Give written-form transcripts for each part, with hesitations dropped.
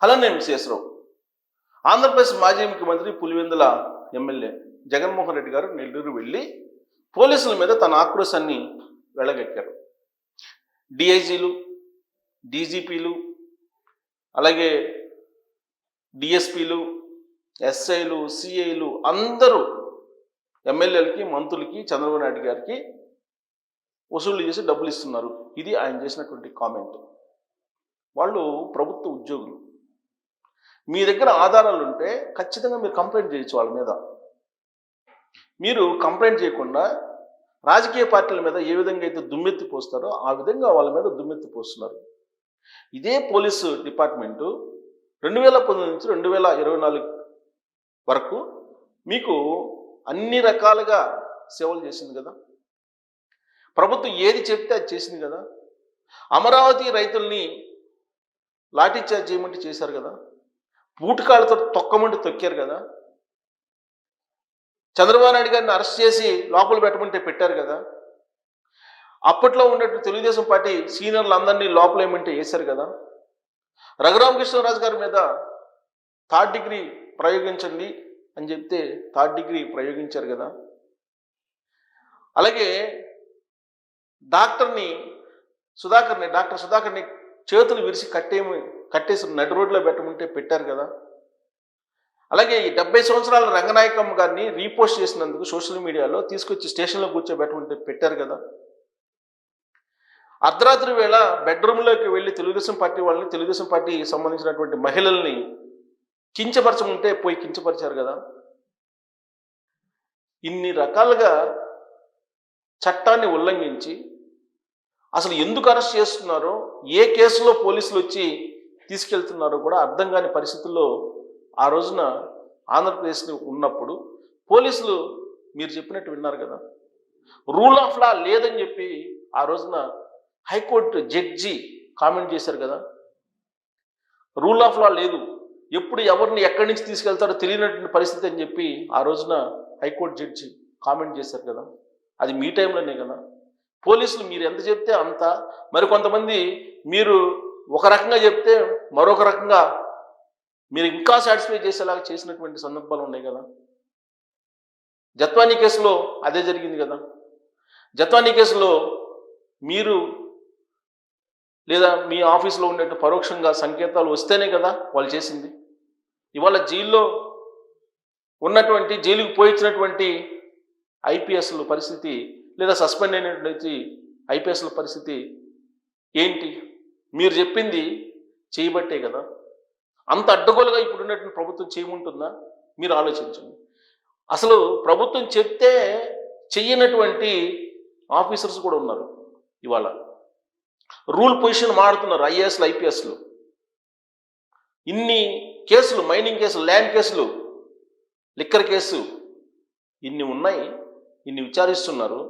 Hello, నేను శేషరావు. ఆంధ్రప్రదేశ్ మాజీ ముఖ్యమంత్రి పులివెందుల ఎమ్మెల్యే జగన్మోహన్ రెడ్డి గారు నెల్లూరు వెళ్ళి పోలీసుల మీద తన ఆక్రోశాన్ని వెళ్ళగక్కారు. డిఐజీలు, డీజీపీలు, అలాగే డిఎస్పీలు, ఎస్ఐలు, సిఐలు అందరూ ఎమ్మెల్యేలకి, మంత్రులకి, చంద్రబాబు నాయుడు గారికి వసూలు చేసి డబ్బులు ఇస్తున్నారు. ఇది ఆయన చేసినటువంటి కామెంట్. వాళ్ళు ప్రభుత్వ ఉద్యోగులు. మీ దగ్గర ఆధారాలు ఉంటే ఖచ్చితంగా మీరు కంప్లైంట్ చేయొచ్చు వాళ్ళ మీద. మీరు కంప్లైంట్ చేయకుండా రాజకీయ పార్టీల మీద ఏ విధంగా అయితే దుమ్మెత్తి పోస్తారో ఆ విధంగా వాళ్ళ మీద దుమ్మెత్తి పోస్తున్నారు. ఇదే పోలీసు డిపార్ట్మెంటు 2019 నుంచి 2024 వరకు మీకు అన్ని రకాలుగా సేవలు చేసింది కదా. ప్రభుత్వం ఏది చెప్తే అది చేసింది కదా. అమరావతి రైతుల్ని లాఠీచార్జ్ చేయమంటే చేశారు కదా. బూటకాళ్ళతో తొక్కమంటే తొక్కారు కదా. చంద్రబాబు నాయుడు గారిని అరెస్ట్ చేసి లోపల పెట్టమంటే పెట్టారు కదా. అప్పట్లో ఉన్నట్టు తెలుగుదేశం పార్టీ సీనియర్లు అందరినీ లోపల ఏమంటే వేశారు కదా. రఘురామకృష్ణరాజు గారి మీద 3rd డిగ్రీ ప్రయోగించండి అని చెప్తే 3rd డిగ్రీ ప్రయోగించారు కదా. అలాగే డాక్టర్ సుధాకర్ని చేతులు విరిచి కట్టేసి నడి రోడ్లో పెట్టమంటే పెట్టారు కదా. అలాగే ఈ 70 సంవత్సరాల రంగనాయకమ్మ గారిని రీపోస్ట్ చేసినందుకు సోషల్ మీడియాలో తీసుకొచ్చి స్టేషన్లో కూర్చోబెట్టమంటే పెట్టారు కదా. అర్ధరాత్రి వేళ బెడ్రూమ్లోకి వెళ్ళి తెలుగుదేశం పార్టీ సంబంధించినటువంటి మహిళల్ని కించపరచమంటే పోయి కించపరిచారు కదా. ఇన్ని రకాలుగా చట్టాన్ని ఉల్లంఘించి అసలు ఎందుకు అరెస్ట్ చేస్తున్నారో, ఏ కేసులో పోలీసులు వచ్చి తీసుకెళ్తున్నారో కూడా అర్థం కాని పరిస్థితుల్లో ఆ రోజున ఆంధ్రప్రదేశ్ని ఉన్నప్పుడు పోలీసులు మీరు చెప్పినట్టు విన్నారు కదా. రూల్ ఆఫ్ లా లేదని చెప్పి ఆ రోజున హైకోర్టు జడ్జి కామెంట్ చేశారు కదా. రూల్ ఆఫ్ లా లేదు, ఎప్పుడు ఎవరిని ఎక్కడి నుంచి తీసుకెళ్తారో తెలియనటువంటి పరిస్థితి అని చెప్పి ఆ రోజున హైకోర్టు జడ్జి కామెంట్ చేశారు కదా. అది మీ టైంలోనే కదా. పోలీసులు మీరు ఎంత చెప్తే అంత, మరి కొంతమంది మీరు ఒక రకంగా చెప్తే మరొక రకంగా మీరు ఇంకా సాటిస్ఫై చేసేలాగా చేసినటువంటి సందర్భాలు ఉన్నాయి కదా. జత్వానీ కేసులో అదే జరిగింది కదా. జత్వానీ కేసులో మీరు లేదా మీ ఆఫీసులో ఉండేట్టు పరోక్షంగా సంకేతాలు వస్తేనే కదా వాళ్ళు చేసింది. ఇవాళ జైలుకు పోయించినటువంటి ఐపీఎస్ల పరిస్థితి, లేదా సస్పెండ్ అయినటువంటి ఐపీఎస్ల పరిస్థితి ఏంటి? మీరు చెప్పింది చేయబట్టే కదా. అంత అడ్డగోలుగా ఇప్పుడు ఉన్నటువంటి ప్రభుత్వం చేయముంటుందా? మీరు ఆలోచించండి. అసలు ప్రభుత్వం చెప్తే చెయ్యనటువంటి ఆఫీసర్స్ కూడా ఉన్నారు. ఇవాళ రూల్ పొజిషన్ మారుతున్నారు ఐఏఎస్లు, ఐపీఎస్లు. ఇన్ని కేసులు, మైనింగ్ కేసులు, ల్యాండ్ కేసులు, లిక్కర్ కేసు ఇన్ని ఉన్నాయి, ఇన్ని విచారిస్తున్నారు.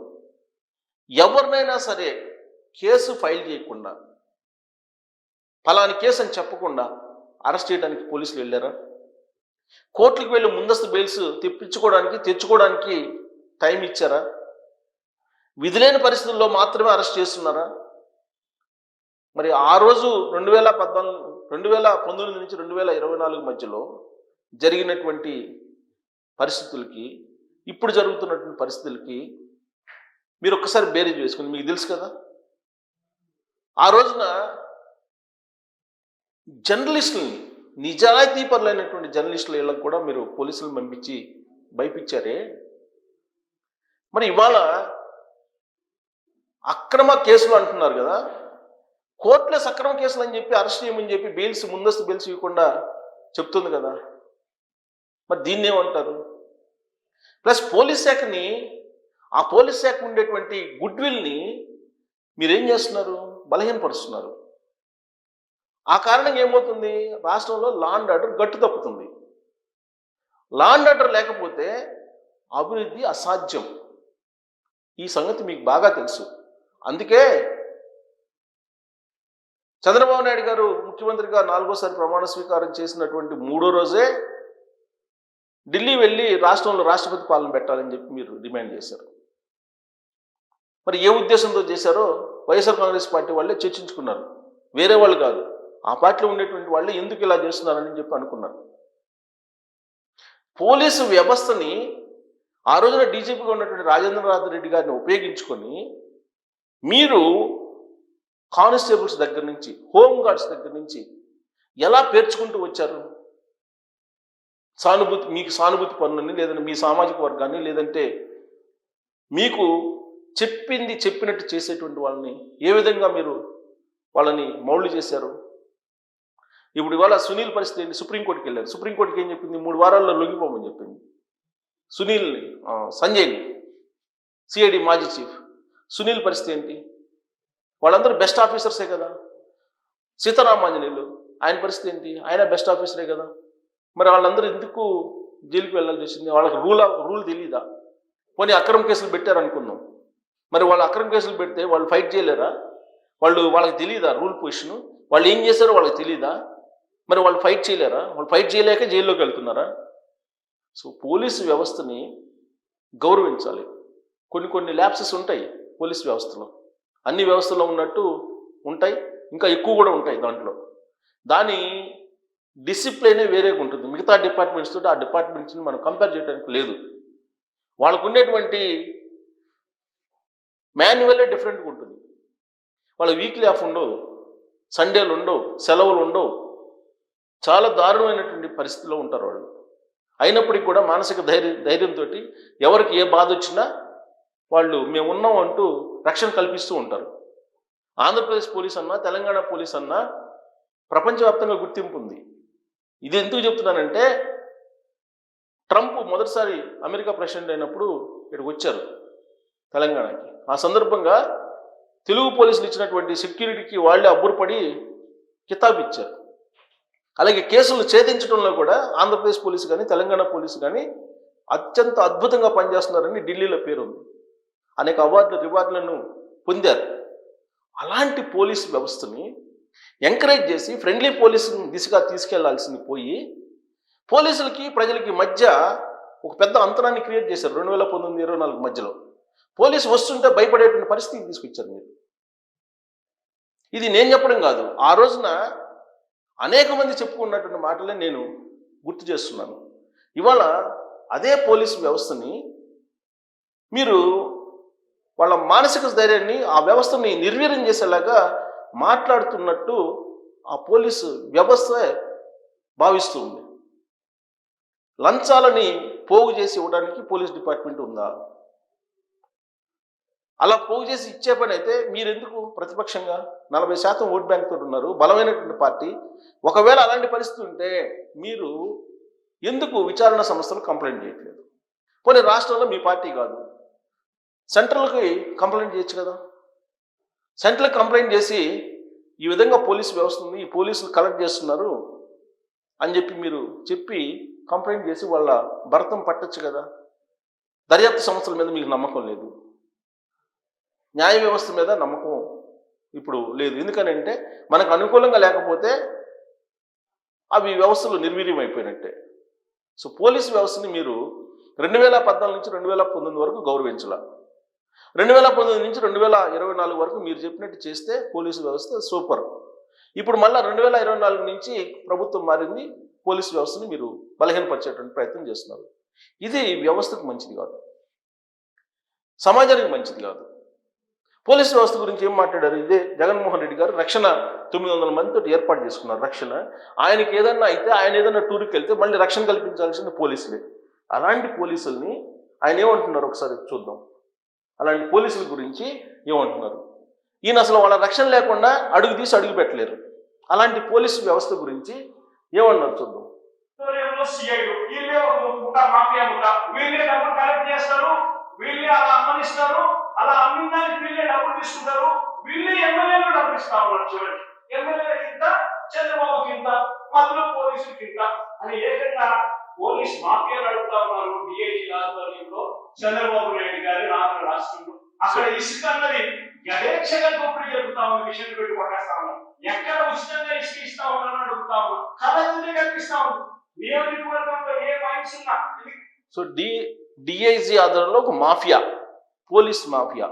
ఎవరినైనా సరే కేసు ఫైల్ చేయకుండా, ఫలాని కేసు అని చెప్పకుండా అరెస్ట్ చేయడానికి పోలీసులు వెళ్ళారా? కోర్టులకు వెళ్ళి ముందస్తు బెయిల్స్ తెచ్చుకోవడానికి టైం ఇచ్చారా? విధులేని పరిస్థితుల్లో మాత్రమే అరెస్ట్ చేస్తున్నారా? మరి ఆ రోజు 2019 నుంచి 2024 మధ్యలో జరిగినటువంటి పరిస్థితులకి, ఇప్పుడు జరుగుతున్నటువంటి పరిస్థితులకి మీరు ఒక్కసారి బేరీజ్ వేసుకుని మీకు తెలుసు కదా. ఆ రోజున జర్నలిస్టులని, నిజాయితీ పరులైనటువంటి జర్నలిస్టుల ఇళ్ళకు కూడా మీరు పోలీసులను పంపించి భయపించారే. మరి ఇవాళ అక్రమ కేసులు అంటున్నారు కదా. కోర్టులో సక్రమ కేసులు అని చెప్పి అరెస్ట్ చేయమని చెప్పి ముందస్తు బెయిల్స్ ఇవ్వకుండా చెప్తుంది కదా. మరి దీన్ని ఏమంటారు? ప్లస్ ఆ పోలీస్ శాఖ ఉండేటువంటి గుడ్ విల్ని మీరేం చేస్తున్నారు? బలహీనపరుస్తున్నారు. ఆ కారణంగా ఏమవుతుంది? రాష్ట్రంలో లా అండ్ ఆర్డర్ గట్టు తప్పుతుంది. లా అండ్ ఆర్డర్ లేకపోతే అభివృద్ధి అసాధ్యం. ఈ సంగతి మీకు బాగా తెలుసు. అందుకే చంద్రబాబు నాయుడు గారు ముఖ్యమంత్రిగా 4వ ప్రమాణ స్వీకారం చేసినటువంటి 3వ రోజే ఢిల్లీ వెళ్ళి రాష్ట్రంలో రాష్ట్రపతి పాలన పెట్టాలని చెప్పి మీరు డిమాండ్ చేశారు. మరి ఏ ఉద్దేశంతో చేశారో వైఎస్ఆర్ కాంగ్రెస్ పార్టీ వాళ్ళే చర్చించుకున్నారు, వేరే వాళ్ళు కాదు. ఆ పార్టీలో ఉండేటువంటి వాళ్ళు ఎందుకు ఇలా చేస్తున్నారని చెప్పి అనుకున్నారు. పోలీసు వ్యవస్థని ఆ రోజున డీజీపీగా ఉన్నటువంటి రాజేంద్రనాథ్ రెడ్డి గారిని ఉపయోగించుకొని మీరు కానిస్టేబుల్స్ దగ్గర నుంచి, హోమ్ గార్డ్స్ దగ్గర నుంచి ఎలా పేర్చుకుంటూ వచ్చారు? మీకు సానుభూతి పనులని, లేదంటే మీ సామాజిక వర్గాన్ని, లేదంటే మీకు చెప్పినట్టు చేసేటువంటి వాళ్ళని ఏ విధంగా మీరు వాళ్ళని మౌల్డ్ చేశారు? ఇప్పుడు ఇవాళ సునీల్ పరిస్థితి ఏంటి? సుప్రీంకోర్టుకి వెళ్ళారు. సుప్రీంకోర్టుకి ఏం చెప్పింది? 3 వారాల్లో లొంగిపోమని చెప్పింది. సునీల్ని, సంజయ్ని, సిఐడి మాజీ చీఫ్ సునీల్ పరిస్థితి ఏంటి? వాళ్ళందరూ బెస్ట్ ఆఫీసర్సే కదా. సీతారామాంజనేయులు, ఆయన పరిస్థితి ఏంటి? ఆయన బెస్ట్ ఆఫీసరే కదా. మరి వాళ్ళందరూ ఎందుకు జైలుకి వెళ్ళాల్సి వచ్చింది? వాళ్ళకి రూల్ తెలియదా? పోనీ అక్రమ కేసులు పెట్టారనుకున్నాం, మరి వాళ్ళు అక్రమ కేసులు పెడితే వాళ్ళు ఫైట్ చేయలేరా? వాళ్ళకి తెలియదా రూల్ పొజిషను? వాళ్ళు ఏం చేశారో వాళ్ళకి తెలియదా? మరి వాళ్ళు ఫైట్ చేయలేరా? వాళ్ళు ఫైట్ చేయలేక జైల్లోకి వెళ్తున్నారా? సో పోలీసు వ్యవస్థని గౌరవించాలి. కొన్ని ల్యాప్సెస్ ఉంటాయి పోలీసు వ్యవస్థలో, అన్ని వ్యవస్థలో ఉన్నట్టు ఉంటాయి, ఇంకా ఎక్కువ కూడా ఉంటాయి దాంట్లో. దాని డిసిప్లినే వేరేగా ఉంటుంది. మిగతా డిపార్ట్మెంట్స్ తోటి ఆ డిపార్ట్మెంట్స్ని మనం కంపేర్ చేయడానికి లేదు. వాళ్ళకు ఉండేటువంటి మాన్యువలే డిఫరెంట్గా ఉంటుంది. వాళ్ళ వీక్లీ ఆఫ్ ఉండవు, సండేలు ఉండవు, సెలవులు ఉండవు. చాలా దారుణమైనటువంటి పరిస్థితిలో ఉంటారు వాళ్ళు. అయినప్పటికీ కూడా మానసిక ధైర్యంతో ఎవరికి ఏ బాధ వచ్చినా వాళ్ళు మేము ఉన్నాం అంటూ రక్షణ కల్పిస్తూ ఉంటారు. ఆంధ్రప్రదేశ్ పోలీస్ అన్నా, తెలంగాణ పోలీస్ అన్నా ప్రపంచవ్యాప్తంగా గుర్తింపు ఉంది. ఇది ఎందుకు చెప్తున్నానంటే, ట్రంప్ మొదటిసారి అమెరికా ప్రెసిడెంట్ అయినప్పుడు ఇక్కడికి వచ్చారు తెలంగాణకి. ఆ సందర్భంగా తెలుగు పోలీసులు ఇచ్చినటువంటి సెక్యూరిటీకి వాళ్ళే అబ్బురపడి కితాబు ఇచ్చారు. అలాగే కేసులు ఛేదించడంలో కూడా ఆంధ్రప్రదేశ్ పోలీసు కానీ, తెలంగాణ పోలీసు కానీ అత్యంత అద్భుతంగా పనిచేస్తున్నారని ఢిల్లీలో పేరుంది. అనేక రివార్డులను పొందారు. అలాంటి పోలీసు వ్యవస్థని ఎంకరేజ్ చేసి ఫ్రెండ్లీ పోలీసుని దిశగా తీసుకెళ్లాల్సింది పోయి, పోలీసులకి ప్రజలకి మధ్య ఒక పెద్ద అంతరాన్ని క్రియేట్ చేశారు 2019-24 మధ్యలో. పోలీసు వస్తుంటే భయపడేటువంటి పరిస్థితికి తీసుకొచ్చారు మీరు. ఇది నేను చెప్పడం కాదు, ఆ రోజున అనేక మంది చెప్పుకున్నటువంటి మాటలే నేను గుర్తు చేస్తున్నాను. ఇవాళ అదే పోలీసు వ్యవస్థని మీరు వాళ్ళ మానసిక ధైర్యాన్ని, ఆ వ్యవస్థని నిర్వీర్యం చేసేలాగా మాట్లాడుతున్నట్టు ఆ పోలీసు వ్యవస్థ భావిస్తూ ఉంది. లంచాలని పోగు చేసి ఇవ్వడానికి పోలీస్ డిపార్ట్మెంట్ ఉందా? అలా పోగు చేసి ఇచ్చే పని అయితే మీరెందుకు ప్రతిపక్షంగా 40% ఓట్ బ్యాంక్ తోటి ఉన్నారు, బలమైనటువంటి పార్టీ. ఒకవేళ అలాంటి పరిస్థితి ఉంటే మీరు ఎందుకు విచారణ సంస్థలు కంప్లైంట్ చేయట్లేదు? పోనీ రాష్ట్రంలో మీ పార్టీ కాదు, సెంట్రల్కి కంప్లైంట్ చేయొచ్చు కదా. సెంట్రల్కి కంప్లైంట్ చేసి ఈ విధంగా పోలీసు వ్యవస్థ ఉంది, ఈ పోలీసులు కలెక్ట్ చేస్తున్నారు అని చెప్పి కంప్లైంట్ చేసి వాళ్ళ భరతం పట్టచ్చు కదా. దర్యాప్తు సంస్థల మీద మీకు నమ్మకం లేదు, న్యాయ వ్యవస్థ మీద నమ్మకం ఇప్పుడు లేదు. ఎందుకనంటే మనకు అనుకూలంగా లేకపోతే అవి వ్యవస్థలు నిర్వీర్యం అయిపోయినట్టే. సో పోలీసు వ్యవస్థని మీరు 2014 నుంచి 2019 వరకు గౌరవించాల. 2019 నుంచి 2024 వరకు మీరు చెప్పినట్టు చేస్తే పోలీసు వ్యవస్థ సూపర్. ఇప్పుడు మళ్ళీ 2024 నుంచి ప్రభుత్వం మారింది, పోలీసు వ్యవస్థని మీరు బలహీనపరిచేటువంటి ప్రయత్నం చేస్తున్నారు. ఇది వ్యవస్థకు మంచిది కాదు, సమాజానికి మంచిది కాదు. పోలీసు వ్యవస్థ గురించి ఏం మాట్లాడారు? ఇదే జగన్మోహన్ రెడ్డి గారు రక్షణ 900 మందితో ఏర్పాటు చేసుకున్నారు రక్షణ. ఆయనకి ఏదన్నా అయితే, ఆయన ఏదన్నా టూర్కి వెళ్తే మళ్ళీ రక్షణ కల్పించాల్సింది పోలీసులే. అలాంటి పోలీసుల్ని ఆయన ఏమంటున్నారు ఒకసారి చూద్దాం. అలాంటి పోలీసుల గురించి ఏమంటున్నారు? ఈయన అసలు వాళ్ళ రక్షణ లేకుండా అడుగు తీసి అడుగు పెట్టలేరు. అలాంటి పోలీసు వ్యవస్థ గురించి ఏమన్నారు చూద్దాం. వీళ్ళే అలా అమ్మనిస్తారు, అలా అమ్మిందానికి వీళ్ళే డబ్బులు తీసుకుంటారు, వీళ్ళే ఎమ్మెల్యేలు డబ్బులు ఇస్తా ఉన్నారు. చూడండి, ఎమ్మెల్యేల కింద, చంద్రబాబు కింద, మధ్యలో పోలీసుల కింద అని ఏకంగా పోలీస్ మాఫియా నడుపుతా ఉన్నారు. డిఐజీ ఆధ్వర్యంలో చంద్రబాబు నాయుడు గారి రాష్ట్రంలో అక్కడ ఇసుక అన్నది యథేచ్ఛగా దోపిడీ జరుగుతా ఉన్న విషయం పెట్టి పట్టేస్తా ఉన్నారు. ఎక్కడ ఉచితంగా ఇసుక ఇస్తా ఉన్నారని అడుగుతా ఉన్నారు. కథ కల్పిస్తా ఉంది. నియోజకవర్గంలో ఏ పాయింట్స్ ఉన్నా సో డిఐజీ ఆధ్వర్యంలో ఒక మాఫియా, పోలీస్ మాఫియా.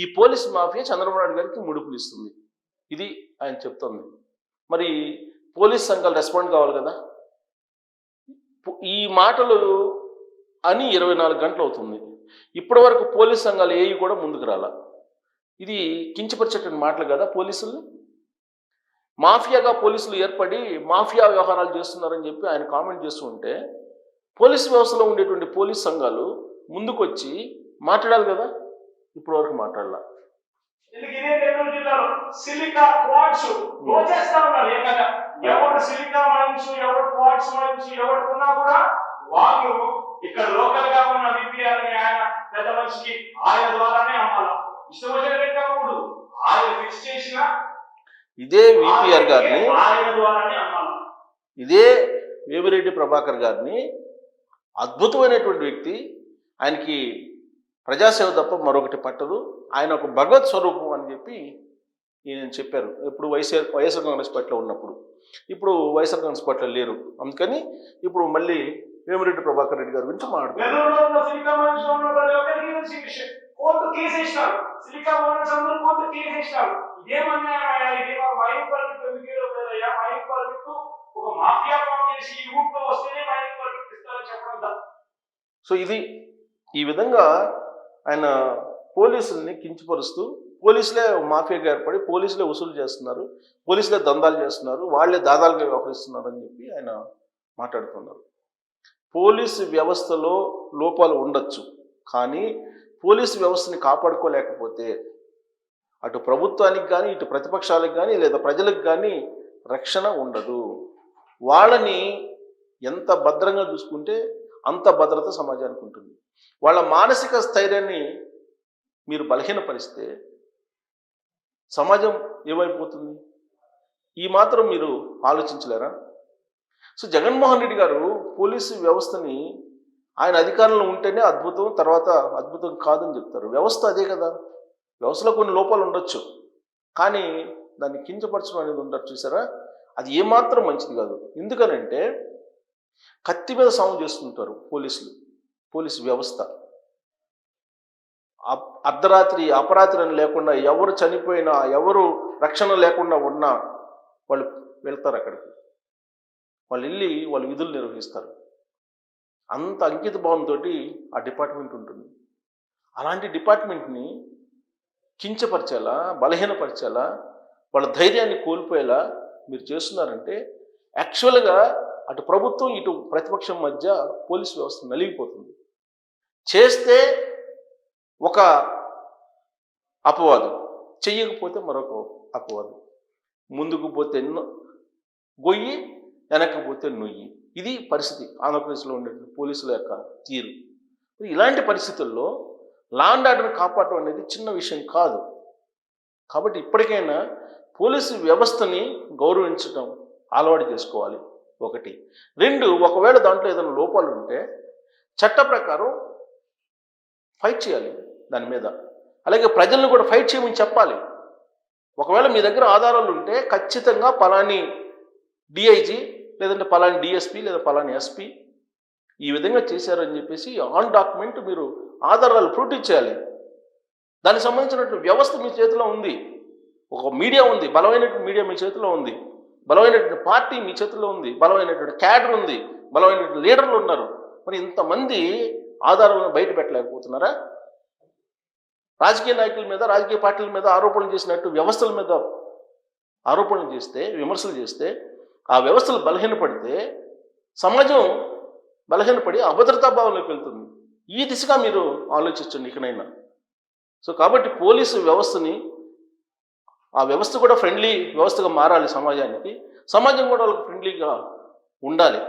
ఈ పోలీస్ మాఫియా చంద్రబాబు నాయుడు గారికి ముడుపులు ఇస్తుంది. ఇది ఆయన చెప్తుంది. మరి పోలీస్ సంఘాలు రెస్పాండ్ కావాలి కదా. ఈ మాటలు అని 24 గంటలు అవుతుంది. ఇప్పటి వరకు పోలీస్ సంఘాలు ఏవి కూడా ముందుకు రాలా. ఇది కించపరిచేటువంటి మాటలు కదా పోలీసులు. మాఫియాగా పోలీసులు ఏర్పడి మాఫియా వ్యవహారాలు చేస్తున్నారని చెప్పి ఆయన కామెంట్ చేస్తూ ఉంటే పోలీసు వ్యవస్థలో ఉండేటువంటి పోలీస్ సంఘాలు ముందుకొచ్చి మాట్లాడాలి కదా. ఇప్పటి వరకు మాట్లాడాల. ఇదే నెల్లూరు జిల్లాలో సిలికా క్వార్ట్స్ దోచేస్తా ఉన్నారు. ఏకంగా ఎవరు సిలికా మైన్స్, ఎవరు క్వార్ట్స్ మైన్స్ ఎవరుకున్నా కూడా వాళ్ళు ఇక్కడ లోకల్ గా ఉన్న విపిఆర్ ఆయన పెద్ద మనిషికి ఆయన ద్వారానే అమ్మాలి. ఇష్టం వచ్చినప్పుడు ఆయన ఫిక్స్ చేసిన ఇదే విపిఆర్ గారిని, ఆయన ద్వారానే అమ్మాలి. ఇదే వేమిరెడ్డి ప్రభాకర్ గారిని, అద్భుతమైనటువంటి వ్యక్తి, ఆయనకి ప్రజాసేవ తప్ప మరొకటి పట్టదు, ఆయన ఒక భగవత్ స్వరూపం అని చెప్పి ఈయన చెప్పారు. ఇప్పుడు వైఎస్ఆర్ కాంగ్రెస్ పార్టీలో ఉన్నప్పుడు. ఇప్పుడు వైఎస్ఆర్ కాంగ్రెస్ పార్టీలో లేరు. అందుకని ఇప్పుడు మళ్ళీ వేమిరెడ్డి ప్రభాకర్ రెడ్డి గారి గురించి మాట్లాడుతున్నారు. కోర్టు కేసేసినారు. సిలికా ఓనర్స్ అందరూ కోర్టు కేసేసినారు. ఇదేమన్నాయా? ఇది మైనింగ్ పర్మిట్ ఎందుకు మైనింగ్ పర్మిట్ ఒక మాఫియా ఫామ్ చేసి ఈ ఊట్లో వస్తేనే మైనింగ్ పర్మిట్ ఇస్తారని చెప్పడం. సో ఇది ఈ విధంగా ఆయన పోలీసుల్ని కించపరుస్తూ, పోలీసులే మాఫియాగా ఏర్పడి పోలీసులే వసూలు చేస్తున్నారు, పోలీసులే దందాలు చేస్తున్నారు, వాళ్ళే దాదాలుగా వ్యవహరిస్తున్నారు అని చెప్పి ఆయన మాట్లాడుతున్నారు. పోలీసు వ్యవస్థలో లోపాలు ఉండొచ్చు, కానీ పోలీసు వ్యవస్థని కాపాడుకోలేకపోతే అటు ప్రభుత్వానికి కానీ ఇటు ప్రతిపక్షాలకు కానీ లేదా ప్రజలకు కానీ రక్షణ ఉండదు. వాళ్ళని ఎంత భద్రంగా చూసుకుంటే అంత భద్రత సమాజానికి ఉంటుంది. వాళ్ళ మానసిక స్థైర్యాన్ని మీరు బలహీనపరిస్తే సమాజం ఏమైపోతుంది? ఈ మాత్రం మీరు ఆలోచించలేరా? సో జగన్మోహన్ రెడ్డి గారు పోలీసు వ్యవస్థని ఆయన అధికారంలో ఉంటేనే అద్భుతం, తర్వాత అద్భుతం కాదని చెప్తారు. వ్యవస్థ అదే కదా. వ్యవస్థలో కొన్ని లోపాలు ఉండొచ్చు, కానీ దాన్ని కించపరచడం అనేది ఉండదు. చూసారా, అది ఏమాత్రం మంచిది కాదు. ఎందుకనంటే కత్తి మీద సాము చేస్తుంటారు పోలీసులు, పోలీసు వ్యవస్థ. అర్ధరాత్రి అపరాత్రి అని లేకుండా, ఎవరు చనిపోయినా ఎవరు రక్షణ లేకుండా ఉన్నా వాళ్ళు వెళ్తారు అక్కడికి. వాళ్ళు వెళ్ళి వాళ్ళ విధులు నిర్వహిస్తారు. అంత అంకిత భావంతో ఆ డిపార్ట్మెంట్ ఉంటుంది. అలాంటి డిపార్ట్మెంట్ని కించపరిచేలా, బలహీనపరిచేలా, వాళ్ళ ధైర్యాన్ని కోల్పోయేలా మీరు చేస్తున్నారంటే యాక్చువల్గా అటు ప్రభుత్వం ఇటు ప్రతిపక్షం మధ్య పోలీసు వ్యవస్థ నలిగిపోతుంది. చేస్తే ఒక అపవాదం, చెయ్యకపోతే మరొక అపవాదం. ముందుకు పోతే గొయ్యి, వెనక్కి పోతే నొయ్యి. ఇది పరిస్థితి ఆంధ్రప్రదేశ్లో ఉండే పోలీసుల యొక్క తీరు. ఇలాంటి పరిస్థితుల్లో లా అండ్ ఆర్డర్ని కాపాడటం అనేది చిన్న విషయం కాదు. కాబట్టి ఇప్పటికైనా పోలీసు వ్యవస్థని గౌరవించడం అలవాటు చేసుకోవాలి. ఒకటి. రెండు, ఒకవేళ దాంట్లో ఏదైనా లోపాలు ఉంటే చట్ట ప్రకారం ఫైట్ చేయాలి దాని మీద. అలాగే ప్రజలను కూడా ఫైట్ చేయమని చెప్పాలి. ఒకవేళ మీ దగ్గర ఆధారాలు ఉంటే ఖచ్చితంగా పలాని డిఐజీ లేదంటే పలాని డిఎస్పీ లేదా పలాని ఎస్పీ ఈ విధంగా చేశారని చెప్పేసి ఆన్ డాక్యుమెంట్ మీరు ఆధారాలు ప్రొడ్యూస్ చేయాలి. దానికి సంబంధించినటువంటి వ్యవస్థ మీ చేతిలో ఉంది. ఒక మీడియా ఉంది, బలమైనటువంటి మీడియా మీ చేతిలో ఉంది, బలమైనటువంటి పార్టీ మీ చేతిలో ఉంది, బలమైనటువంటి క్యాడర్ ఉంది, బలమైనటువంటి లీడర్లు ఉన్నారు. మరి ఇంతమంది ఆధారాలను బయట పెట్టలేకపోతున్నారా? రాజకీయ నాయకుల మీద, రాజకీయ పార్టీల మీద ఆరోపణలు చేసినట్టు వ్యవస్థల మీద ఆరోపణలు చేస్తే, విమర్శలు చేస్తే, ఆ వ్యవస్థలు బలహీనపడితే సమాజం బలహీనపడి అభద్రతా భావంలోకి వెళ్తుంది. ఈ దిశగా మీరు ఆలోచించండి ఇకనైనా. సో కాబట్టి పోలీసు వ్యవస్థని, ఆ వ్యవస్థ కూడా ఫ్రెండ్లీ వ్యవస్థగా మారాలి సమాజానికి. సమాజం కూడా వాళ్ళకి ఫ్రెండ్లీగా ఉండాలి.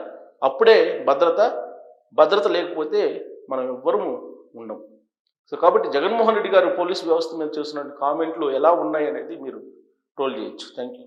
అప్పుడే భద్రత లేకపోతే మనం ఎవ్వరూ ఉండం. సో కాబట్టి జగన్మోహన్ రెడ్డి గారు పోలీసు వ్యవస్థ మీద చేస్తున్న కామెంట్లు ఎలా ఉన్నాయి అనేది మీరు ట్రోల్ చేయొచ్చు. Thank you.